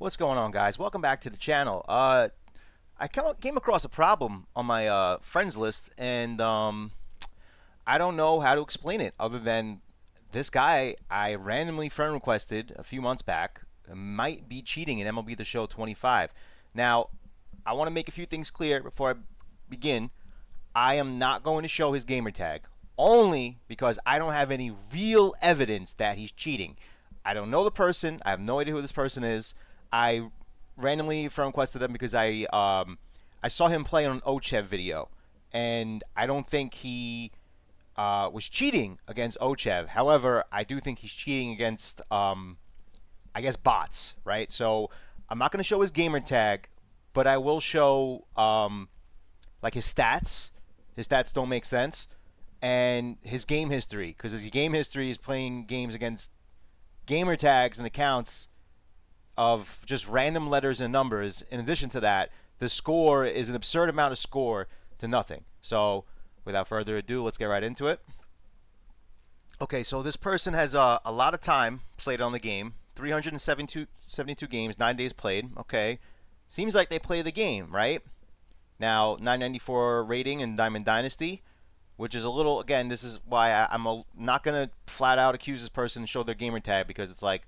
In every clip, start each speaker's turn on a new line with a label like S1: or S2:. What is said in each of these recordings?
S1: What's going on, guys? Welcome back to the channel. I came across a problem on my friends list, and I don't know how to explain it other than this guy I randomly friend requested a few months back might be cheating in MLB The Show 25. Now, I want to make a few things clear before I begin. I am not going to show his gamer tag, only because I don't have any real evidence that he's cheating. I don't know the person. I have no idea who this person is. I randomly friend requested him because I saw him play on an Ochev video, and I don't think he was cheating against Ochev. However, I do think he's cheating against I guess bots, right? So I'm not going to show his gamer tag, but I will show like his stats. His stats don't make sense, and his game history, because his game history is playing games against gamer tags and accounts of just random letters and numbers. In addition to that, the score is an absurd amount of score to nothing. So without further ado, let's get right into it. Okay, so this person has a lot of time played on the game. 372 games, 9 days played. Okay, seems like they play the game, right? Now, 994 rating in Diamond Dynasty, which is a little, again, this is why I'm not going to flat out accuse this person and show their gamer tag, because it's like,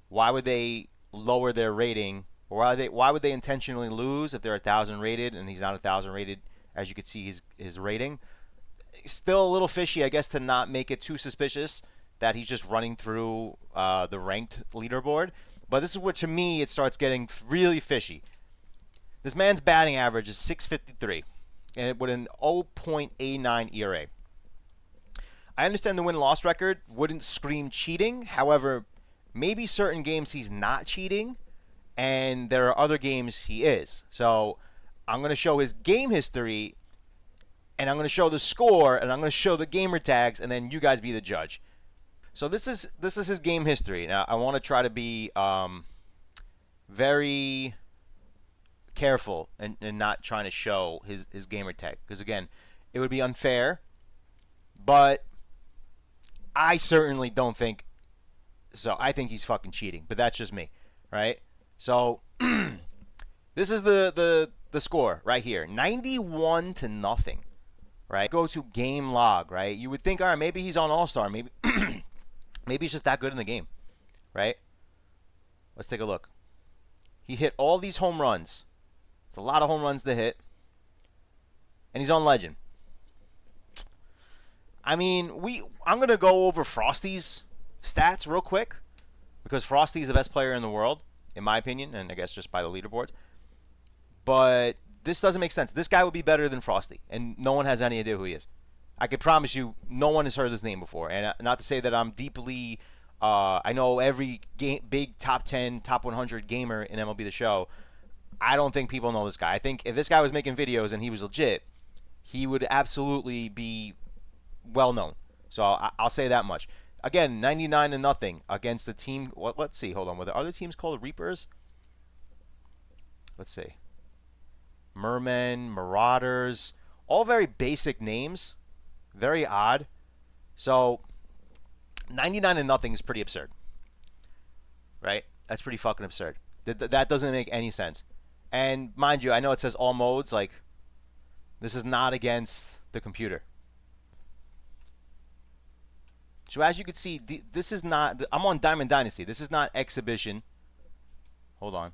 S1: why would they lower their rating, or why would they intentionally lose if they're 1,000 rated and he's not 1,000 rated? As you can see, his rating still a little fishy, I guess, to not make it too suspicious that he's just running through the ranked leaderboard. But this is where, to me, it starts getting really fishy. This man's batting average is 653, and with an 0.89 ERA. I understand the win-loss record wouldn't scream cheating. However, maybe certain games he's not cheating, and there are other games he is. So I'm going to show his game history, and I'm going to show the score, and I'm going to show the gamer tags, and then you guys be the judge. So this is his game history. Now, I want to try to be very careful and not trying to show his gamer tag, because, again, it would be unfair, but I certainly don't think so. I think he's fucking cheating, but that's just me, right? So this is the score right here, 91 to nothing, right? Go to game log, right? You would think, all right, maybe he's on All-Star, maybe maybe he's just that good in the game, right? Let's take a look. He hit all these home runs. It's a lot of home runs to hit, and he's on Legend. I mean, I'm gonna go over Frosty's stats real quick, because Frosty's the best player in the world, in my opinion, and I guess just by the leaderboards. But this doesn't make sense. This guy would be better than Frosty, and no one has any idea who he is. I can promise you, no one has heard his name before. And not to say that I'm deeply, I know every big top 10, top 100 gamer in MLB The Show. I don't think people know this guy. I think if this guy was making videos and he was legit, he would absolutely be well known. So I'll say that much. Again, 99 to nothing against the team. Let's see. Hold on. Were there other teams called Reapers? Let's see. Mermen, Marauders, all very basic names. Very odd. So 99 to nothing is pretty absurd, right? That's pretty fucking absurd. That doesn't make any sense. And mind you, I know it says all modes. Like, this is not against the computer. So as you can see, this is not, I'm on Diamond Dynasty. This is not exhibition. Hold on.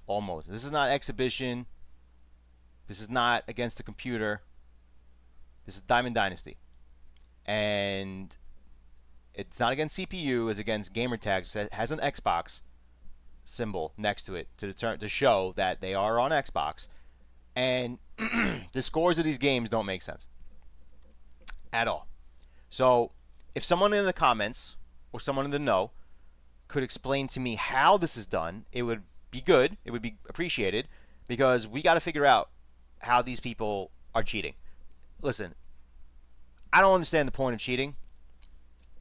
S1: Almost. This is not exhibition. This is not against the computer. This is Diamond Dynasty. And it's not against CPU. It's against gamer tags. It has an Xbox symbol next to it to show that they are on Xbox. And the scores of these games don't make sense at all. So if someone in the comments or someone in the know could explain to me how this is done, it would be good. It would be appreciated, because we got to figure out how these people are cheating. Listen, I don't understand the point of cheating.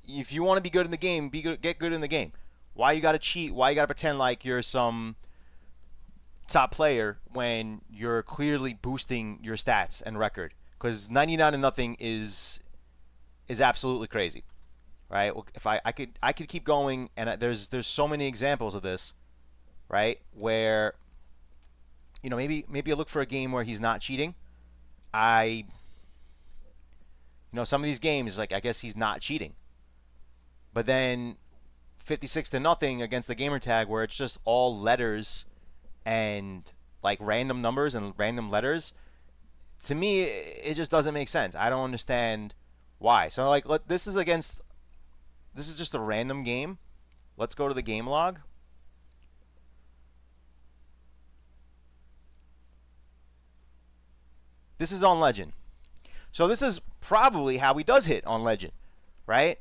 S1: If you want to be good in the game, get good in the game. Why you got to cheat? Why you got to pretend like you're some top player when you're clearly boosting your stats and record? Because 99 to nothing is absolutely crazy, right? If I could keep going, and there's so many examples of this, right? Where, maybe you look for a game where he's not cheating. Some of these games, like, I guess he's not cheating. But then 56-0 against the gamertag, where it's just all letters and like random numbers and random letters. To me, it just doesn't make sense. I don't understand why. So like, this is just a random game. Let's go to the game log. This is on Legend. So this is probably how he does hit on Legend, right?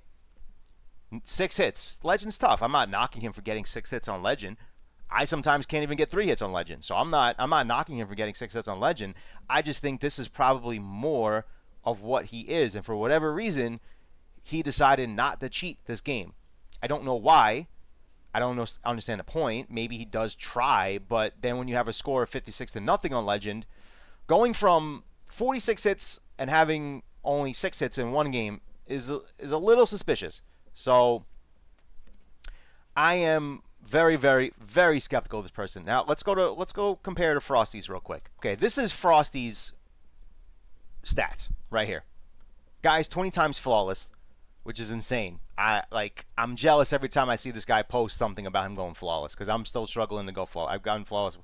S1: 6 hits. Legend's tough. I'm not knocking him for getting 6 hits on Legend. I sometimes can't even get 3 hits on Legend. So I'm not knocking him for getting 6 hits on Legend. I just think this is probably more of what he is, and for whatever reason, he decided not to cheat this game. I don't know why. I don't understand the point. Maybe he does try, but then when you have a score of 56-0 on Legend, going from 46 hits and having only 6 hits in one game is a little suspicious. So I am very, very, very skeptical of this person. Now let's go compare to Frosty's real quick. Okay, this is Frosty's stats right here. Guy's 20 times flawless, which is insane. I'm jealous every time I see this guy post something about him going flawless, because I'm still struggling to go flawless. I've gotten flawless,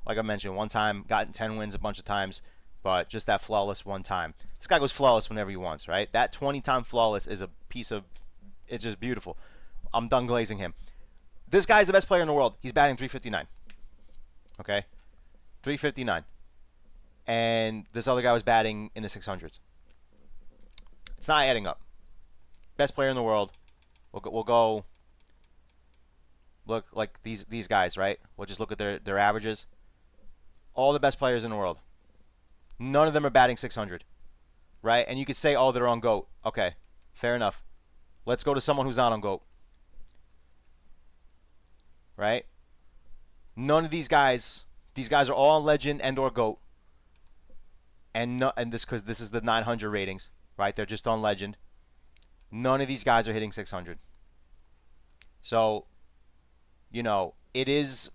S1: like I mentioned, one time, gotten 10 wins a bunch of times, but just that flawless one time. This guy goes flawless whenever he wants, right? That 20-time flawless is a piece of, it's just beautiful. I'm done glazing him. This guy's the best player in the world. He's batting 359. Okay? 359. And this other guy was batting in the 600s. It's not adding up. Best player in the world. We'll go look like these guys, right? We'll just look at their averages. All the best players in the world. None of them are batting 600, right? And you could say, oh, they're on GOAT. Okay, fair enough. Let's go to someone who's not on GOAT, right? None of these guys are all on Legend and or GOAT, and because this is the 900 ratings, right? They're just on Legend. None of these guys are hitting 600. So, it is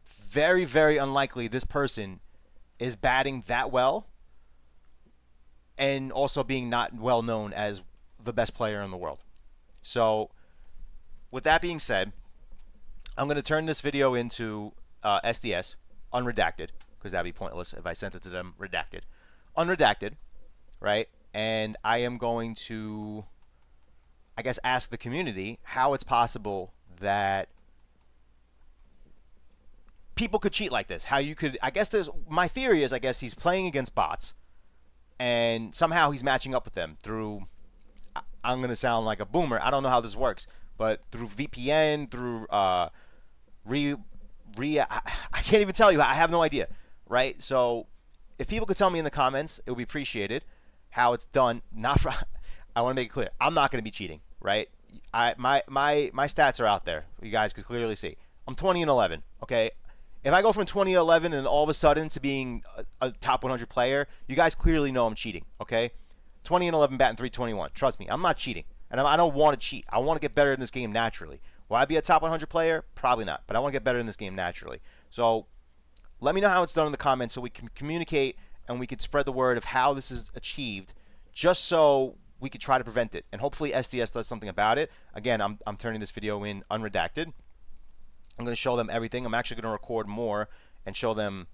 S1: very, very unlikely this person is batting that well and also being not well known as the best player in the world. So, with that being said, I'm going to turn this video into SDS, unredacted, because that'd be pointless if I sent it to them redacted. Unredacted, right? And I am going to, I guess, ask the community how it's possible that people could cheat like this. How you could, I guess my theory is, I guess he's playing against bots and somehow he's matching up with them through, I'm going to sound like a boomer, I don't know how this works, but through VPN, through I can't even tell you, I have no idea, right? So if people could tell me in the comments, it would be appreciated how it's done. Not for, I want to make it clear, I'm not going to be cheating, right? My stats are out there. You guys could clearly see. I'm 20-11, okay? If I go from 20-11 and all of a sudden to being a top 100 player, you guys clearly know I'm cheating, okay? 20-11 batting 321. Trust me, I'm not cheating. And I don't want to cheat. I want to get better in this game naturally. Will I be a top 100 player? Probably not. But I want to get better in this game naturally. So let me know how it's done in the comments so we can communicate and we can spread the word of how this is achieved, just so we could try to prevent it. And hopefully SDS does something about it. Again, I'm turning this video in unredacted. I'm going to show them everything. I'm actually going to record more and show them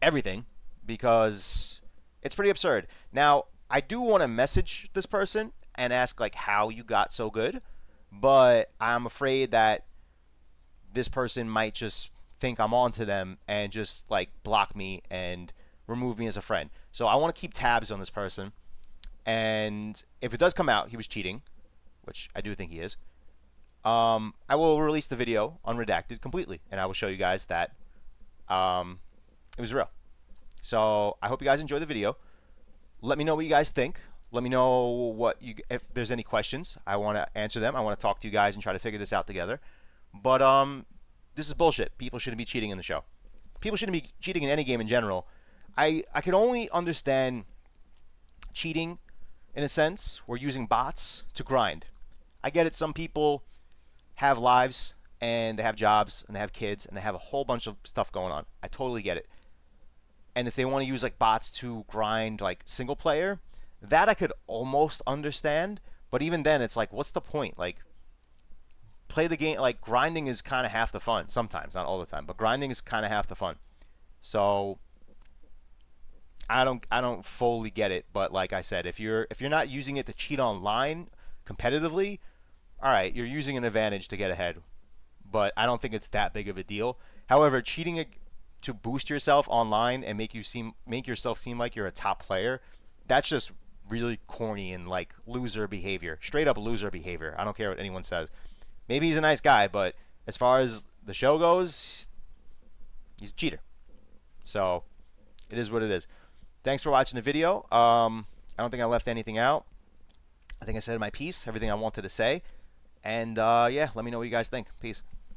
S1: everything because it's pretty absurd. Now, I do want to message this person and ask like how you got so good, but I'm afraid that this person might just think I'm on to them and just like block me and remove me as a friend. So I want to keep tabs on this person, and if it does come out he was cheating, which I do think he is, I will release the video unredacted completely, and I will show you guys that it was real. So I hope you guys enjoy the video. Let me know what you guys think. Let me know if there's any questions. I want to answer them. I want to talk to you guys and try to figure this out together. But this is bullshit. People shouldn't be cheating in the show. People shouldn't be cheating in any game in general. I could only understand cheating in a sense. We're using bots to grind. I get it. Some people have lives and they have jobs and they have kids and they have a whole bunch of stuff going on. I totally get it. And if they want to use like bots to grind like single player, that I could almost understand. But even then, it's like, what's the point? Like, play the game. Like, grinding is kind of half the fun sometimes, not all the time, but grinding is kind of half the fun. So I don't fully get it. But like I said, if you're not using it to cheat online competitively, all right, you're using an advantage to get ahead. But I don't think it's that big of a deal. However, cheating to boost yourself online and make yourself seem like you're a top player, that's just really corny and like loser behavior. Straight up loser behavior. I don't care what anyone says. Maybe he's a nice guy, but as far as the show goes, he's a cheater. So it is what it is. Thanks for watching the video. I don't think I left anything out. I think I said my piece, everything I wanted to say. And yeah, let me know what you guys think. Peace.